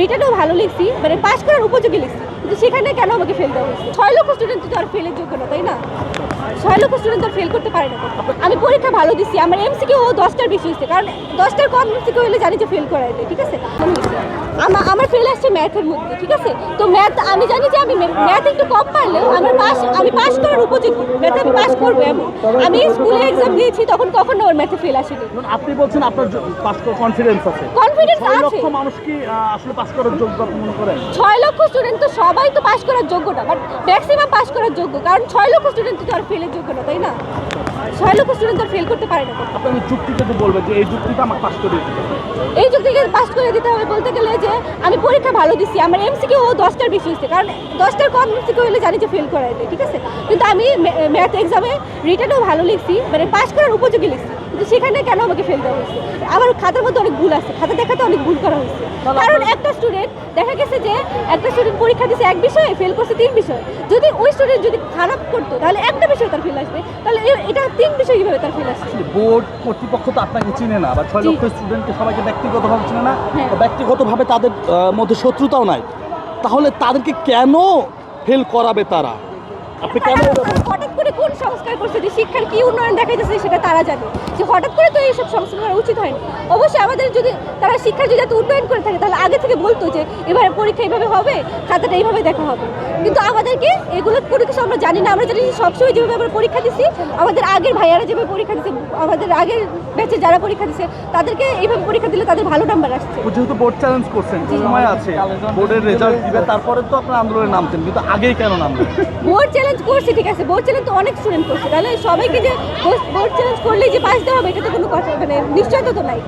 রিটার্নও ভালো লিখছি, মানে পাস করার উপযোগী লিখছি, কিন্তু সেখানে কেন আমাকে ফেল দেওয়া হয়েছে? 6 লক্ষ স্টুডেন্ট তো আর ফেলের যোগ্য না, তাই না? 6 লক্ষ স্টুডেন্ট তো ফেল করতে পারে না। আমি পরীক্ষা ভালো দিচ্ছি, আমার এমসিকিউ 10টার বেশি হয়েছে, কারণ 10টার কম এমসিকিউ হলে জানি যে ফেল করাই দেয়, ঠিক আছে? আমার ফেল আসছে ম্যাথের মধ্যে, ঠিক আছে? তো ম্যাথ আমি জানি যে আমি ম্যাথ একটু কম পারলেও আমি পাস করার উপযোগী, ম্যাথে আমি পাস করবো এমন। আমি স্কুলে এক্সাম দিয়েছি, তখন কখনো ওর ম্যাথে ফেল আসেনি। আপনি বলছেন আপনার পাস করার কনফিডেন্স আছে, কনফিডেন্স 6 আছে। লক্ষ মানুষ কি আসলে পাস করার যোগ্য আপনি মনে করেন? 6 লক্ষ স্টুডেন্ট তো সবাই তো পাস করার যোগ্য না, বাট ম্যাক্সিমাম পাস করার যোগ্য, কারণ 6 লক্ষ স্টুডেন্ট তো আর ফেলের যোগ্য না, তাই না? 6 লক্ষ স্টুডেন্ট তো ফেল করতে পারে না। আপনি যুক্তিটা তো বলবেন যে এই যুক্তিটা আমাকে পাস করে দিতে হবে। এই যুক্তিকে পাস করে দিতে হবে বলতে গেলে যে আমি পরীক্ষা ভালো দিচ্ছি, আমার এমসিকিউ 10টার বেশি হয়েছে, কারণ 10টার কম এমসিকিউ হলে জানি যে ফেল করাই দেয়, ঠিক আছে? কিন্তু আমি ম্যাথ এক্সামে রিটার্নও ভালো লিখছি, মানে পাস করার উপযোগী লিখছি, কিন্তু সেখানে কেন আমাকে ফেল দেওয়া হয়েছে? আমার খাতার মধ্যে অনেক ভুল আছে, খাতা দেখাতে অনেক ভুল করা হয়েছে, কারণ একটা স্টুডেন্ট দেখা গেছে যে একটা স্টুডেন্ট পরীক্ষা দিচ্ছে এক বিষয়ে, ফেল করছে 3 বিষয়। যদি ওই স্টুডেন্ট যদি খারাপ করতো তাহলে একটা বিষয় তার ফেল আসবে, তাহলে এটা 3 বিষয় কিভাবে তার ফেল আসবে? বোর্ড কর্তৃপক্ষ তো আপনাকে চিনে না, বা 6 লক্ষ স্টুডেন্টকে সবাইকে ব্যক্তিগতভাবে চিনে না, হ্যাঁ। তো ব্যক্তিগতভাবে তাদের মধ্যে শত্রুতাও নাই, তাহলে তাদেরকে কেন ফেল করাবে তারা? আপনি কেন হঠাৎ করে কোন সংস্কার করছে যে শিক্ষার কি উন্নয়ন দেখা যাচ্ছে সেটা তারা জানে, যে হঠাৎ করে তো এইসব সংস্কার করা উচিত হয়নি। অবশ্যই আমাদের যদি তারা শিক্ষার যদি এত উন্নয়ন করে থাকে তাহলে আগে থেকে বলতো যে এবারে পরীক্ষা এইভাবে হবে, খাতাটা এইভাবে দেখা হবে, কিন্তু আমাদেরকে এগুলো কোনো কিছু আমরা জানি না। আমরা জানি যে সবসময় যেভাবে আমরা পরীক্ষা দিচ্ছি, আমাদের আগের ভাইয়ারা যেভাবে পরীক্ষা দিচ্ছে, আমাদের আগের ব্যাচে যারা পরীক্ষা দিচ্ছে তাদেরকে এইভাবে পরীক্ষা দিলে তাদের ভালো নাম্বার আসছে। যেহেতু বোর্ড চ্যালেঞ্জ করছেন, সময় আছে, বোর্ডের রেজাল্ট দিবে, তারপরে তো আপনার আন্দোলনে নামতেন, কিন্তু আগেই কেন নামলেন? বোর্ড চ্যালেঞ্জ করছে, ঠিক আছে, বোর্ড চ্যালেঞ্জ তো অনেক স্টুডেন্ট করছে, তাহলে সবাইকে যে বোর্ড চ্যালেঞ্জ করলেই যে পাস দেওয়া হবে এটা তো কোনো কথা, মানে নিশ্চয়তা তো নাই।